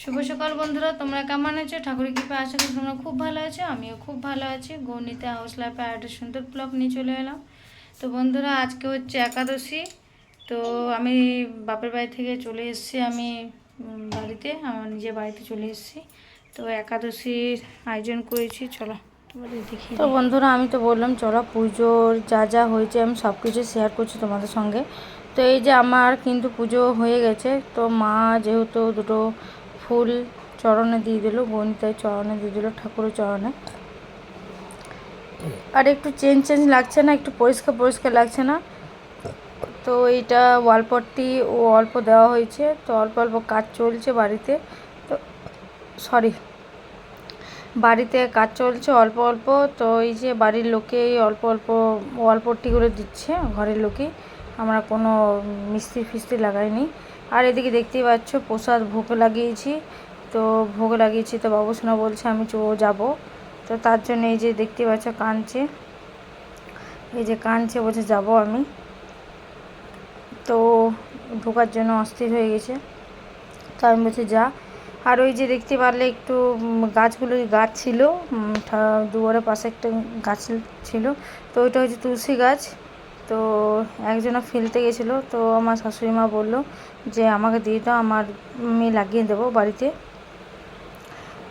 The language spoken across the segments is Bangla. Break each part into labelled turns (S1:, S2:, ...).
S1: শুভ সকাল বন্ধুরা, তোমরা কেমন আছো? ঠাকুরের কৃপায় আশা করি তোমরা খুব ভালো আছো। আমিও খুব ভালো আছি। গৌনিতে হাউস লাইফে একটা সুন্দর ব্লগ নিয়ে চলে এলাম। তো বন্ধুরা, আজকে হচ্ছে একাদশী। তো আমি বাপের বাড়ি থেকে চলে এসেছি, আমি বাড়িতে, আমার নিজের বাড়িতে চলে এসেছি। তো একাদশীর আয়োজন করেছি, চলো তোমাদের দেখি। তো বন্ধুরা, আমি তো বললাম চলো পুজোর যা যা হয়েছে আমি সব কিছু শেয়ার করছি তোমাদের সঙ্গে। তো এই যে আমার কিন্তু পুজো হয়ে গেছে। তো মা যেহেতু দুটো ফুল চরণে দিয়ে দিল, গণিতায় চরণে দিয়ে দিল, ঠাকুরের চরণে। আর একটু চেঞ্জ লাগছে না, একটু পরিষ্কার পরিষ্কার লাগছে না। তো এইটা ওয়ালপট্টি ও অল্প দেওয়া হয়েছে, তো অল্প অল্প কাজ চলছে বাড়িতে। তো সরি, বাড়িতে কাজ চলছে অল্প অল্প। তো এই যে বাড়ির লোকে অল্প অল্প ওয়ালপট্টি করে দিচ্ছে, ঘরের লোকে, আমরা কোনো মিস্ত্রি ফিস্ত্রি লাগাইনি। আর এদিকে দেখতেই পাচ্ছ প্রসাদ ভোগ লাগিয়েছি। তো ভোগ লাগিয়েছি, তো বাবুসোনা বলছে আমি যাব। তো তার জন্য এই যে দেখতে পাচ্ছ কাঁদছে, এই যে কাঁদছে, বলছে যাব আমি। তো ঢোকার জন্য অস্থির হয়ে গেছে। তো আমি বলছি যা। আর ওই যে দেখতে পারলে একটু গাছগুলো, গাছ ছিল দুয়ারের পাশে একটা গাছ ছিল। তো ওইটা হচ্ছে তুলসী গাছ। তো একজনা ফেলতে গেছিলো, তো আমার শাশুড়ি মা বললো যে আমাকে দিয়ে দাও, আমি লাগিয়ে দেবো বাড়িতে।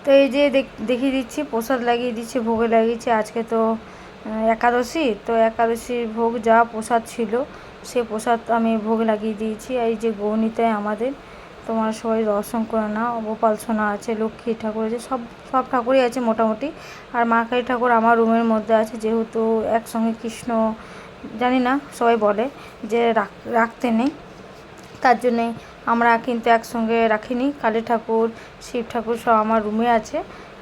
S1: তো এই যে দেখিয়ে দিচ্ছি, প্রসাদ লাগিয়ে দিচ্ছি, ভোগে লাগিয়েছি। আজকে তো একাদশী, তো একাদশীর ভোগ যা প্রসাদ ছিল সে প্রসাদ আমি ভোগ লাগিয়ে দিয়েছি। এই যে গৌনিতায় আমাদের, তোমরা সবাই দর্শন করে নাও। গোপাল সোনা আছে, লক্ষ্মী ঠাকুর আছে, সব সব ঠাকুরই আছে মোটামুটি। আর মা কালী ঠাকুর আমার রুমের মধ্যে আছে, যেহেতু একসঙ্গে কৃষ্ণ, জানি না, সবাই বলে যে রাখতে নেই, তার জন্যে আমরা কিন্তু একসঙ্গে রাখিনি। কালী ঠাকুর, শিব ঠাকুর সব আমার রুমে আছে।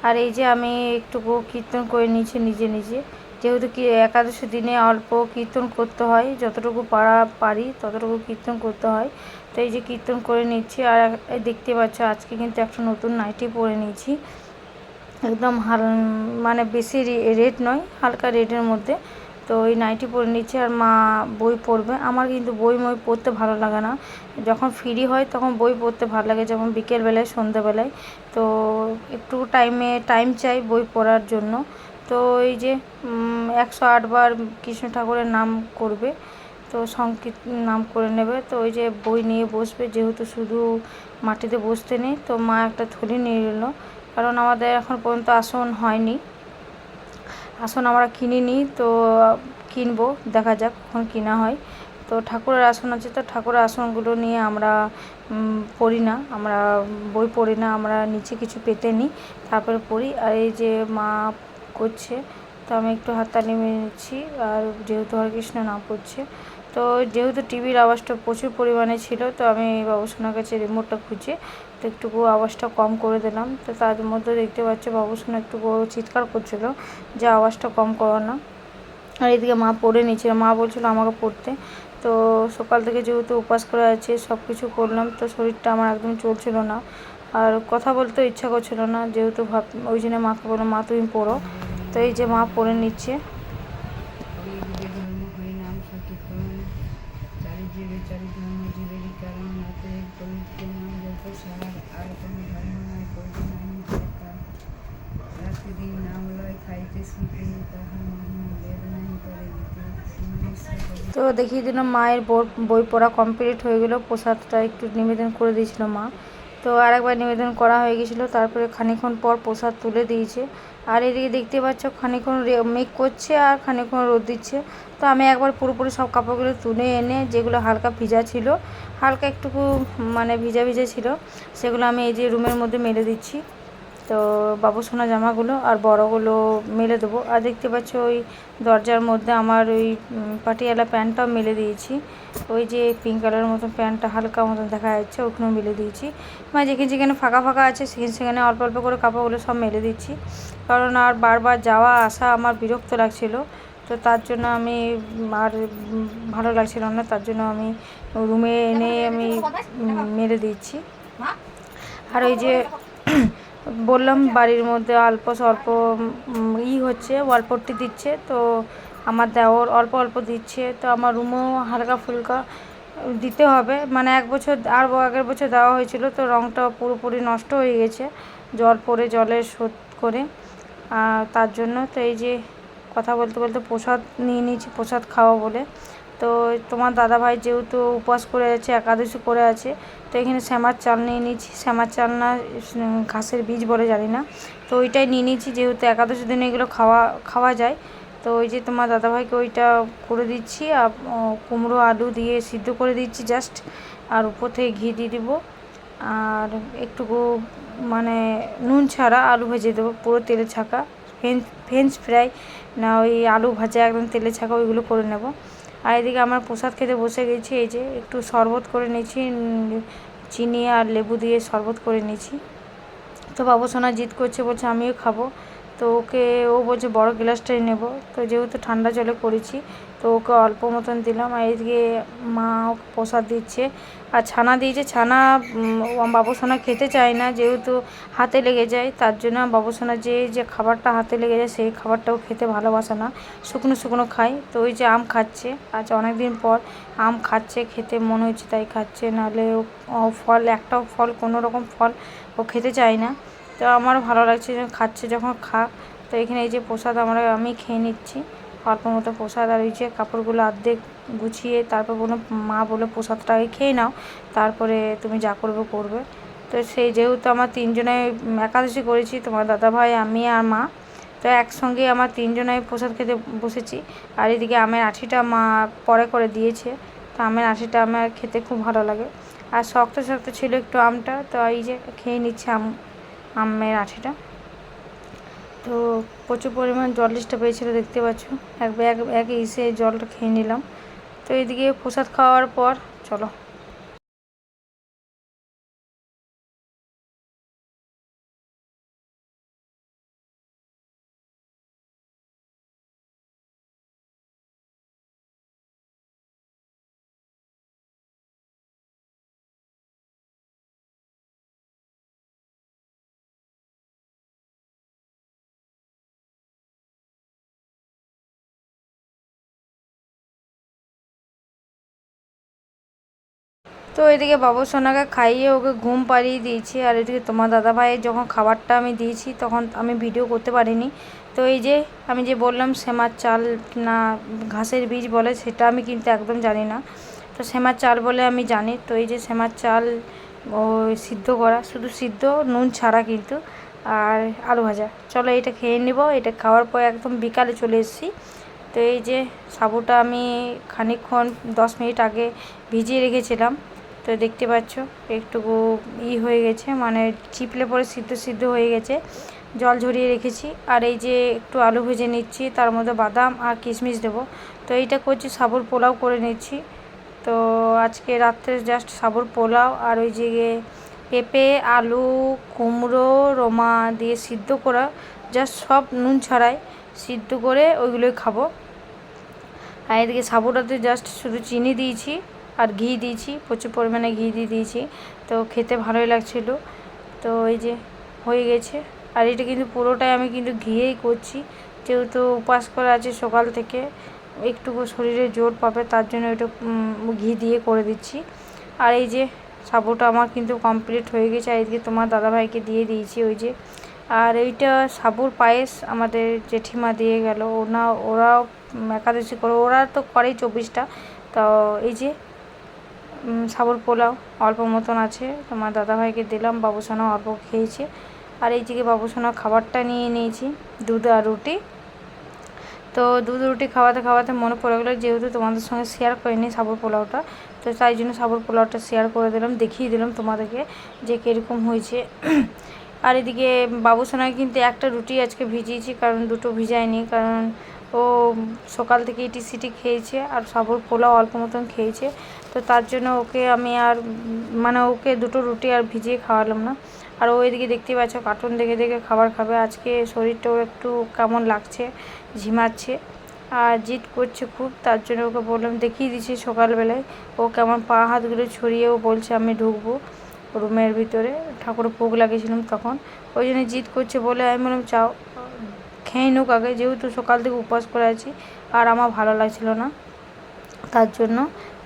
S1: আর এই যে আমি একটুকু কীর্তন করে নিয়েছি নিজে নিজে, যেহেতু কি একাদশী দিনে অল্প কীর্তন করতে হয়, যতটুকু পারি ততটুকু কীর্তন করতে হয়। তো এই যে কীর্তন করে নিচ্ছি। আর দেখতে পাচ্ছ আজকে কিন্তু একটা নতুন নাইটি পরে নিয়েছি, একদম মানে বেশি রেড নয়, হালকা রেডের মধ্যে। তো ওই নাইটি পরে নিচ্ছে। আর মা বই পড়বে। আমার কিন্তু বই পড়তে ভালো লাগে না, যখন ফ্রি হয় তখন বই পড়তে ভালো লাগে, যেমন বিকেলবেলায়, সন্ধ্যাবেলায়। তো একটু টাইম চাই বই পড়ার জন্য। তো এই যে 108 বার কৃষ্ণ ঠাকুরের নাম করবে, তো সংকীর্ত নাম করে নেবে। তো ওই যে বই নিয়ে বসবে, যেহেতু শুধু মাটিতে বসতে নেই, তো মা একটা থলি নিয়ে এলো। কারণ আমাদের এখন পর্যন্ত আসন হয়নি, আসন আমরা কিনিনি। তো কিনবো, দেখা যাক কখন কিনা হয়। তো ঠাকুরের আসন আছে, তো ঠাকুরের আসনগুলো নিয়ে আমরা পড়ি না, আমরা বই পড়ি না, আমরা নিচে কিছু পেতে নিই, তারপরে পড়ি। আর এই যে মা করছে, তো আমি একটু হাততালি মেরে নিচ্ছি। আর যেহেতু হরে কৃষ্ণ নাম পড়ছে, তো যেহেতু টিভির আওয়াজটা প্রচুর পরিমাণে ছিল, তো আমি বাবুসোনার কাছে রিমোটটা খুঁজে তো একটুকু আওয়াজটা কম করে দিলাম। তো তার মধ্যে দেখতে পাচ্ছি বাবুসোনা একটু চিৎকার করছিল যে আওয়াজটা কম করো না। আর এদিকে মা পড়ে নিচ্ছিল, মা বলছিল আমাকে পড়তে। তো সকাল থেকে যেহেতু উপাস করে আছে, সব কিছু করলাম, তো শরীরটা আমার একদম চলছিল না, আর কথা বলতে ইচ্ছা করছিল না, যেহেতু ওই জন্য মাকে বললাম মা তুমি পড়ো। তো এই যে মা পড়ে নিচ্ছে। তো দেখিয়ে দিলাম মায়ের বই পড়া কমপ্লিট হয়ে গেল, প্রসাদটা একটু নিবেদন করে দিয়েছিল মা। তো আরেকবার নিবেদন করা হয়ে গেছিলো, তারপরে খানিক্ষণ পর প্রসাদ তুলে দিয়েছে। আর এদিকে দেখতে পাচ্ছ খানিক্ষণ মেঘ করছে আর খানিক্ষণ রোদ দিচ্ছে। তো আমি একবার পুরোপুরি সব কাপড়গুলো তুলে এনে, যেগুলো হালকা ভিজা ছিল, হালকা একটুকু মানে ভিজা ভিজা ছিল, সেগুলো আমি এই যে রুমের মধ্যে মেলে দিচ্ছি। তো বাবুসোনা জামাগুলো আর বড়গুলো মেলে দেবো। আর দেখতে পাচ্ছ ওই দরজার মধ্যে আমার ওই পাটিয়ালা প্যান্টটাও মেলে দিয়েছি, ওই যে পিঙ্ক কালারের মতন প্যান্টটা হালকা মতন দেখা যাচ্ছে, ওখানেও মেলে দিয়েছি। মানে যেখানে যেখানে ফাঁকা ফাঁকা আছে সেখানে অল্প অল্প করে কাপড়গুলো সব মেলে দিচ্ছি, কারণ আর বারবার যাওয়া আসা আমার বিরক্ত লাগছিল। তো তার জন্য আমি আর ভালো লাগছিল না, তার জন্য আমি রুমে এনে আমি মেলে দিচ্ছি। আর ওই যে বললাম বাড়ির মধ্যে অল্প স্বল্প হচ্ছে, ওয়ালপট্টি দিচ্ছে, তো আমার দেওর অল্প অল্প দিচ্ছে। তো আমার রুমেও হালকা ফুলকা দিতে হবে, মানে 1 বছর আর আগের বছর দেওয়া হয়েছিল, তো রঙটা পুরোপুরি নষ্ট হয়ে গেছে জল পড়ে, জলে শোধ করে। তার জন্য তো এই যে কথা বলতে বলতে প্রসাদ নিয়ে নিয়েছি, প্রসাদ খাওয়া বলে। তো তোমার দাদাভাই যেহেতু উপবাস করে আছে, একাদশী করে আছে, তো এখানে শ্যামার চাল নিয়ে নিয়েছি। শ্যামার চাল না ঘাসের বীজ বলে জানি না, তো ওইটাই নিয়ে নিয়েছি, যেহেতু একাদশীর দিনে এগুলো খাওয়া যায়। তো ওই যে তোমার দাদাভাইকে ওইটা করে দিচ্ছি, আর কুমড়ো আলু দিয়ে সিদ্ধ করে দিচ্ছি জাস্ট, আর উপর থেকে ঘি দিয়ে দিব, আর একটুকু মানে নুন ছাড়া আলু ভেজে দেবো, পুরো তেলে ছাকা ফ্রেঞ্চ ফ্রাই না ওই আলু ভাজা একদম তেলে ছাকা, ওইগুলো করে নেব। আর এদিকে আমার প্রসাদ খেতে বসে গেছি। এই যে একটু শরবত করে নিয়েছি, চিনি আর লেবু দিয়ে শরবত করে নিয়েছি। তো বাবুসোনা জিদ করছে, বলছে আমিও খাবো। তো ও বলছে বড় গ্লাসটাই নেব। তো যেহেতু ঠান্ডা জলে করেছি, তো ওকে অল্প মতন দিলাম। আর এদিকে মা প্রসাদ দিচ্ছে, আর ছানা দিয়েছে। ছানা বাবুসোনা খেতে চায় না, যেহেতু হাতে লেগে যায়, তার জন্য বাবুসোনা যে খাবারটা হাতে লেগে যায় সেই খাবারটাও খেতে ভালোবাসে না, শুকনো শুকনো খায়। তো ওই যে আম খাচ্ছে, আজ অনেক দিন পর আম খাচ্ছে, খেতে মনে হচ্ছে তাই খাচ্ছে, নাহলে ফল একটাও ফল কোনো রকম ফল ও খেতে চায় না। তো আমারও ভালো লাগছে যে খাচ্ছে, যখন খাক। তো এখানে এই যে প্রসাদ আমি খেয়ে নিচ্ছি অল্প মতো প্রসাদ। আর ওই যে কাপড়গুলো অর্ধেক গুছিয়ে তারপর মা বলে প্রসাদটাকে খেয়ে নাও, তারপরে তুমি যা করবে। তো সেই যেহেতু আমার 3 জনে একাদশী করেছি, তোমার দাদাভাই, আমি আর মা, তো একসঙ্গে আমার 3 জনে প্রসাদ খেতে বসেছি। আর এদিকে আমের আঁটিটা মা পরে করে দিয়েছে, তো আমের আঁটিটা আমার খেতে খুব ভালো লাগে। আর শক্ত শক্ত ছিল একটু আমটা, তো এই যে খেয়ে নিচ্ছে আমের আঁটিটা। তো প্রচুর পরিমাণ জল লিস্টটা পেয়েছিলো, দেখতে পাচ্ছ, এক ইসে জলটা খেয়ে নিলাম। তো এইদিকে প্রসাদ খাওয়ার পর চলো। তো এদিকে বাবুসোনাকে খাইয়ে ওকে ঘুম পাড়িয়ে দিয়েছি। আর এদিকে তোমার দাদাভাইয়ের যখন খাবারটা আমি দিয়েছি, তখন আমি ভিডিও করতে পারিনি। তো এই যে আমি যে বললাম সেমার চাল না ঘাসের বীজ বলে, সেটা আমি কিন্তু একদম জানি না, তো সেমার চাল বলে আমি জানি। তো এই যে সেমার চাল সিদ্ধ করা, শুধু সিদ্ধ, নুন ছাড়া কিন্তু, আর আলু ভাজা। চলো এটা খেয়ে নেব। এটা খাওয়ার পর একদম বিকালে চলে এসেছি। তো এই যে সাবুটা আমি খানিকক্ষণ 10 মিনিট আগে ভিজিয়ে রেখেছিলাম, তো দেখতে পাচ্ছ একটুকু হয়ে গেছে, মানে চিপলে পরে সিদ্ধ হয়ে গেছে, জল ঝরিয়ে রেখেছি। আর এই যে একটু আলু ভেজে নিচ্ছি, তার মধ্যে বাদাম আর কিশমিশ দেবো। তো এইটা করছি, সাবুর পোলাও করে নিচ্ছি। তো আজকে রাত্রে জাস্ট সাবুর পোলাও, আর ওই যে পেঁপে, আলু, কুমড়ো, রোমা দিয়ে সিদ্ধ করা, জাস্ট সব নুন ছাড়াই সিদ্ধ করে ওইগুলোই খাবো। আর এদিকে সাবুটাতে জাস্ট শুধু চিনি দিয়েছি আর ঘি দিয়েছি, প্রচুর পরিমাণে ঘি দিয়ে দিয়েছি, তো খেতে ভালোই লাগছিল। তো এই যে হয়ে গেছে। আর এটা কিন্তু পুরোটাই আমি কিন্তু ঘিয়েই করছি, যেহেতু উপাস করা আছে সকাল থেকে, একটুকু শরীরে জোর পাবে, তার জন্য এটা ঘি দিয়ে করে দিচ্ছি। আর এই যে সাবুটা আমার কিন্তু কমপ্লিট হয়ে গেছে। আর এদিকে তোমার দাদাভাইকে দিয়ে দিয়েছি ওই যে। আর এইটা সাবুর পায়েস আমাদের জেঠিমা দিয়ে গেল, ওরাও একাদশী করে, ওরা তো করেই 24টা। তো এই যে সাবুর পোলাও অল্প মতন আছে, তোমার দাদাভাইকে দিলাম, বাবুসোনা অল্প খেয়েছে। আর এই দিকে বাবুসোনা খাবারটা নিয়ে নিয়েছি, দুধ আর রুটি। তো দুধ রুটি খাওয়াতে খাওয়াতে মনে পড়ে গেলো, যেহেতু তোমাদের সঙ্গে শেয়ার করিনি সাবুর পোলাওটা, তো তাই জন্য সাবুর পোলাওটা শেয়ার করে দিলাম, দেখিয়ে দিলাম তোমাদেরকে যে কীরকম হয়েছে। আর এদিকে বাবুসোনাকে কিন্তু একটা রুটি আজকে ভিজিয়েছি, কারণ দুটো ভিজায়নি, কারণ ও সকাল থেকে ইটি খেয়েছে আর সাবুর পোলাও অল্প মতন খেয়েছে। তো তার জন্য ওকে আমি আর মানে ওকে দুটো রুটি আর ভিজিয়ে খাওয়ালাম না। আর ও এদিকে দেখতে পাচ্ছ কার্টুন দেখে দেখে খাবার খাবে। আজকে শরীরটাও একটু কেমন লাগছে, ঝিমাচ্ছে আর জিদ করছে খুব, তার জন্য ওকে বললাম, দেখিয়ে দিচ্ছি সকালবেলায় ও কেমন পা হাতগুলো ছড়িয়ে ও বলছে আমি ঢুকবো রুমের ভিতরে, ঠাকুরের ভোগ লাগিয়েছিলাম তখন, ওই জন্য জিদ করছে বলে আমি বললাম চাও খেয়ে নোক আগে, যেহেতু সকাল থেকে উপবাস করে আছি আর আমার ভালো লাগছিল না, তার জন্য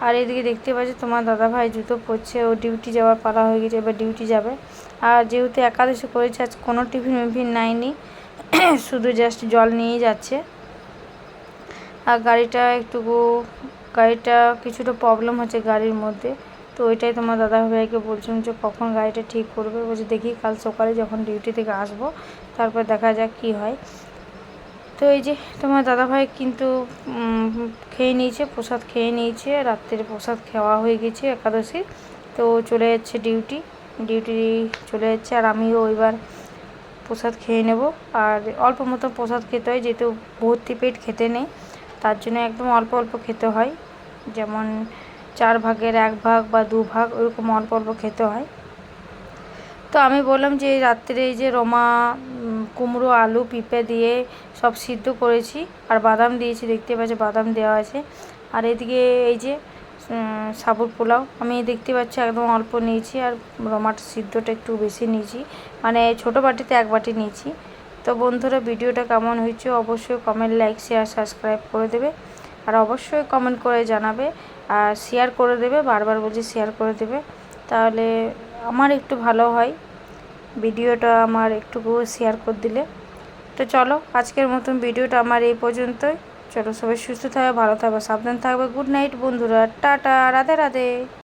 S1: আর এদিকে দেখতে পাচ্ছি তোমার দাদাভাই জুতো পরছে, ও ডিউটি যাওয়ার পালা হয়ে গেছে, এবার ডিউটি যাবে। আর যেহেতু একাদশী করেছে আজ কোনো টিফিন মিফিন নেয়নি, শুধু জাস্ট জল নিয়েই যাচ্ছে। আর গাড়িটা কিছুটা প্রবলেম হচ্ছে গাড়ির মধ্যে, তো ওইটাই তোমার দাদাভাইকে বলছিলাম যে কখন গাড়িটা ঠিক করবে। বলছে দেখি কাল সকালে যখন ডিউটি থেকে আসবো তারপর দেখা যাক কী হয়। তো এই যে তোমার দাদাভাই কিন্তু খেয়ে নিয়েছে, প্রসাদ খেয়ে নিয়েছে, রাত্রের প্রসাদ খাওয়া হয়ে গেছে একাদশী। তো চলে যাচ্ছে ডিউটি চলে যাচ্ছে। আর আমিও এবার প্রসাদ খেয়ে নেব। আর অল্প মতো প্রসাদ খেতে হয়, যেহেতু ভর্তি পেট খেতে নেই, তার জন্য একদম অল্প অল্প খেতে হয়। যেমন 4 ভাগের 1 ভাগ বা 2 ভাগ ওরকম অল্প অল্প খেতে হয়। তো আমি বললাম যে রাত্রে এই যে রমা কুমড়ো আলু পেঁপে দিয়ে সব সিদ্ধ করেছি, আর বাদাম দিয়েছি, দেখতে পাচ্ছি বাদাম দেওয়া আছে। আর এদিকে এই যে সাবুর পোলাও আমি দেখতে পাচ্ছি একদম অল্প নিয়েছি, আর রমার সিদ্ধটা একটু বেশি নিয়েছি, মানে ছোটো বাটিতে 1 বাটি নিয়েছি। তো বন্ধুরা ভিডিওটা কেমন হয়েছে অবশ্যই কমেন্ট, লাইক, শেয়ার, সাবস্ক্রাইব করে দেবে। আর অবশ্যই কমেন্ট করে জানাবে, আর শেয়ার করে দেবে, বারবার বলছি শেয়ার করে দেবে, তাহলে আমার একটু ভালো হয়, ভিডিওটা আমার একটুকু শেয়ার করে দিলে। তো চলো আজকের মতন ভিডিওটা আমার এই পর্যন্তই। চলো সবাই সুস্থ থাকবে, ভালো থাকবে, সাবধান থাকবে। গুড নাইট বন্ধুরা, টাটা, রাধে রাধে।